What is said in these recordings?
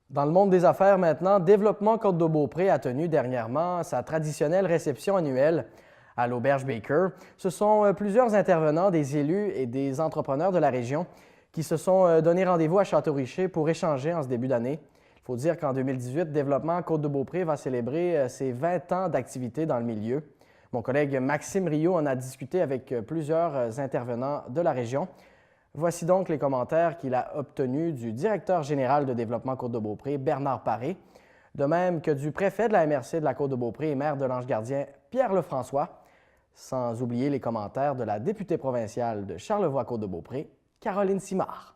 Dans le monde des affaires maintenant, Développement Côte-de-Beaupré a tenu dernièrement sa traditionnelle réception annuelle à l'Auberge Baker. Ce sont plusieurs intervenants, des élus et des entrepreneurs de la région qui se sont donné rendez-vous à Château-Richer pour échanger en ce début d'année. Il faut dire qu'en 2018, Développement Côte-de-Beaupré va célébrer ses 20 ans d'activité dans le milieu. Mon collègue Maxime Rio en a discuté avec plusieurs intervenants de la région. Voici donc les commentaires qu'il a obtenus du directeur général de Développement Côte-de-Beaupré, Bernard Paré, de même que du préfet de la MRC de la Côte-de-Beaupré et maire de l'Ange-Gardien, Pierre Lefrançois, sans oublier les commentaires de la députée provinciale de Charlevoix-Côte-de-Beaupré, Caroline Simard.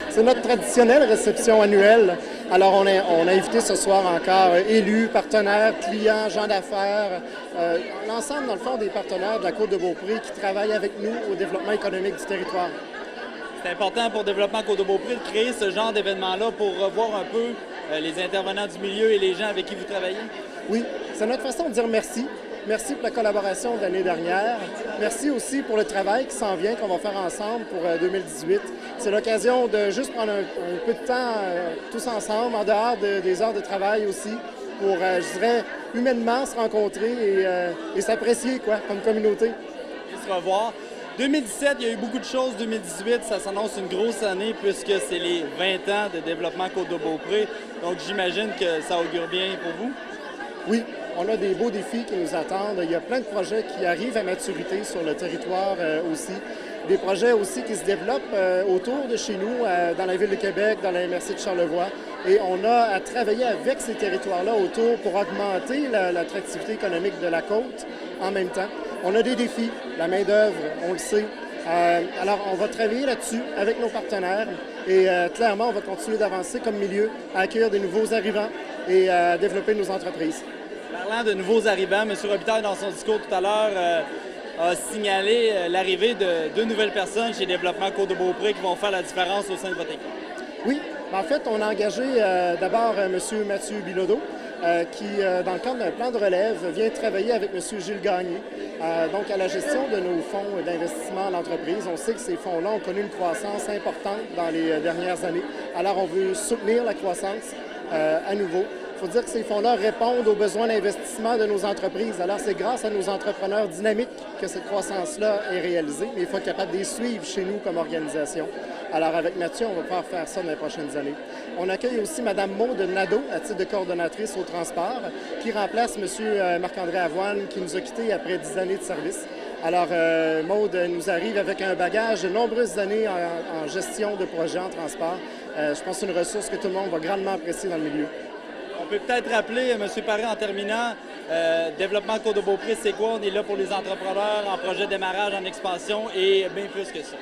C'est notre traditionnelle réception annuelle. Alors, on a invité ce soir encore élus, partenaires, clients, gens d'affaires, l'ensemble, dans le fond, des partenaires de la Côte-de-Beaupré qui travaillent avec nous au développement économique du territoire. C'est important pour Développement Côte-de-Beaupré de créer ce genre d'événement-là pour revoir un peu les intervenants du milieu et les gens avec qui vous travaillez? Oui, c'est notre façon de dire merci. Merci pour la collaboration de l'année dernière. Merci aussi pour le travail qui s'en vient, qu'on va faire ensemble pour 2018. C'est l'occasion de juste prendre un peu de temps tous ensemble, en dehors des heures de travail aussi, pour, je dirais, humainement se rencontrer et s'apprécier comme communauté. Et se revoir. 2017, il y a eu beaucoup de choses. 2018, ça s'annonce une grosse année puisque c'est les 20 ans de Développement Côte-de-Beaupré. Donc j'imagine que ça augure bien pour vous. Oui, on a des beaux défis qui nous attendent. Il y a plein de projets qui arrivent à maturité sur le territoire aussi. Des projets aussi qui se développent autour de chez nous, dans la Ville de Québec, dans la MRC de Charlevoix. Et on a à travailler avec ces territoires-là autour pour augmenter l'attractivité économique de la côte en même temps. On a des défis, la main-d'œuvre, on le sait. Alors, on va travailler là-dessus avec nos partenaires et clairement, on va continuer d'avancer comme milieu, à accueillir des nouveaux arrivants et à développer nos entreprises. Parlant de nouveaux arrivants, M. Robitaille, dans son discours tout à l'heure, a signalé l'arrivée de 2 nouvelles personnes chez Développement Côte-de-Beaupré qui vont faire la différence au sein de votre équipe. Oui, en fait, on a engagé d'abord M. Mathieu Bilodeau, qui, dans le cadre d'un plan de relève, vient travailler avec M. Gilles Gagné, donc à la gestion de nos fonds d'investissement en entreprise. On sait que ces fonds-là ont connu une croissance importante dans les dernières années. Alors, on veut soutenir la croissance à nouveau. Il faut dire que ces fonds-là répondent aux besoins d'investissement de nos entreprises. Alors, c'est grâce à nos entrepreneurs dynamiques que cette croissance-là est réalisée, mais il faut être capable de les suivre chez nous comme organisation. Alors, avec Mathieu, on va pouvoir faire ça dans les prochaines années. On accueille aussi Mme Maude Nadeau, à titre de coordonnatrice au transport, qui remplace M. Marc-André Avoine, qui nous a quittés après 10 années de service. Alors, Maude nous arrive avec un bagage de nombreuses années en gestion de projets en transport. Je pense que c'est une ressource que tout le monde va grandement apprécier dans le milieu. On peut peut-être rappeler, M. Paré, en terminant, Développement Côte-de-Beaupré, c'est quoi? On est là pour les entrepreneurs en projet de démarrage, en expansion et bien plus que ça.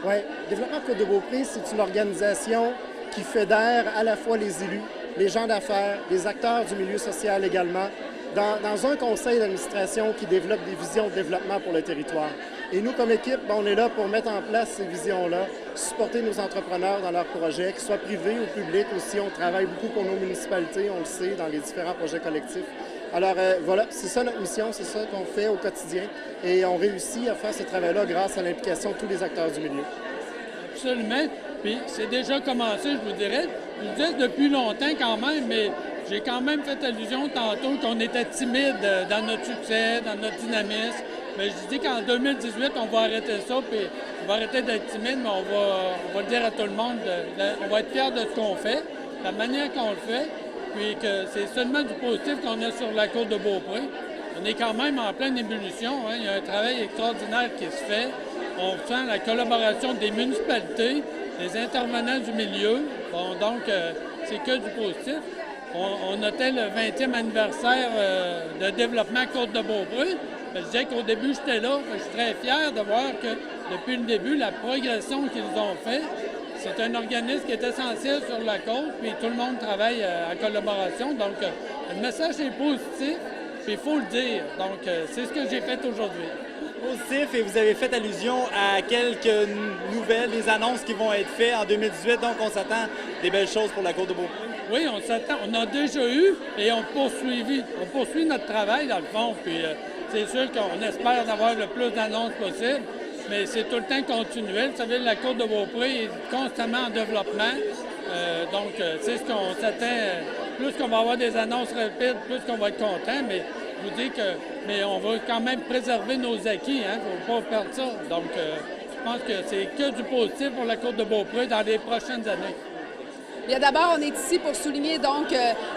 Oui, Développement Côte-de-Beaupré, c'est une organisation qui fédère à la fois les élus, les gens d'affaires, les acteurs du milieu social également, dans un conseil d'administration qui développe des visions de développement pour le territoire. Et nous, comme équipe, on est là pour mettre en place ces visions-là, supporter nos entrepreneurs dans leurs projets, qu'ils soient privés ou publics aussi. On travaille beaucoup pour nos municipalités, on le sait, dans les différents projets collectifs. Alors voilà, c'est ça notre mission, c'est ça qu'on fait au quotidien. Et on réussit à faire ce travail-là grâce à l'implication de tous les acteurs du milieu. Absolument. Puis c'est déjà commencé, je vous dirais. Je vous dis depuis longtemps quand même, mais j'ai quand même fait allusion tantôt qu'on était timide dans notre succès, dans notre dynamisme. Mais je dis qu'en 2018, on va arrêter ça, puis on va arrêter d'être timide, mais on va le dire à tout le monde, on va être fiers de ce qu'on fait, de la manière qu'on le fait, puis que c'est seulement du positif qu'on a sur la côte de Beaupré. On est quand même en pleine ébullition, hein. Il y a un travail extraordinaire qui se fait. On sent la collaboration des municipalités, des intervenants du milieu. Bon, donc, c'est que du positif. On notait le 20e anniversaire de développement Côte-de-Beaupré. Je disais qu'au début, j'étais là. Je suis très fier de voir que depuis le début, la progression qu'ils ont fait, c'est un organisme qui est essentiel sur la côte, puis tout le monde travaille en collaboration. Donc, le message est positif, puis il faut le dire. Donc, c'est ce que j'ai fait aujourd'hui. Positif, et vous avez fait allusion à quelques nouvelles, des annonces qui vont être faites en 2018, donc on s'attend à des belles choses pour la Côte-de-Beaupré. Oui, on s'attend. On a déjà eu et on poursuit notre travail dans le fond. Puis c'est sûr qu'on espère d'avoir le plus d'annonces possible, mais c'est tout le temps continuel. Vous savez, la Côte-de-Beaupré est constamment en développement. Donc, c'est ce qu'on s'attend. Plus qu'on va avoir des annonces rapides, plus qu'on va être content, mais je vous dis mais on va quand même préserver nos acquis, hein, il ne faut pas perdre ça. Donc, je pense que c'est que du positif pour la Côte-de-Beaupré dans les prochaines années. Bien, d'abord, on est ici pour souligner donc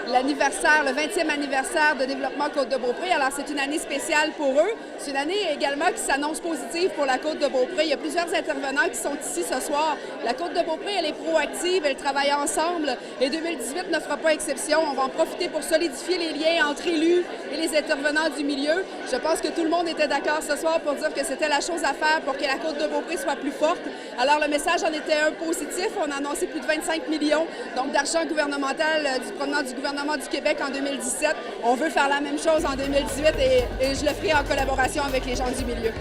l'anniversaire, le 20e anniversaire de Développement Côte-de-Beaupré. Alors, c'est une année spéciale pour eux. C'est une année également qui s'annonce positive pour la Côte-de-Beaupré. Il y a plusieurs intervenants qui sont ici ce soir. La Côte-de-Beaupré, elle est proactive, elle travaille ensemble et 2018 ne fera pas exception. On va en profiter pour solidifier les liens entre élus et les intervenants du milieu. Je pense que tout le monde était d'accord ce soir pour dire que c'était la chose à faire pour que la Côte-de-Beaupré soit plus forte. Alors, le message en était un positif. On a annoncé plus de 25 millions donc d'argent gouvernemental provenant du gouvernement du Québec en 2017. On veut faire la même chose en 2018 et je le ferai en collaboration avec les gens du milieu.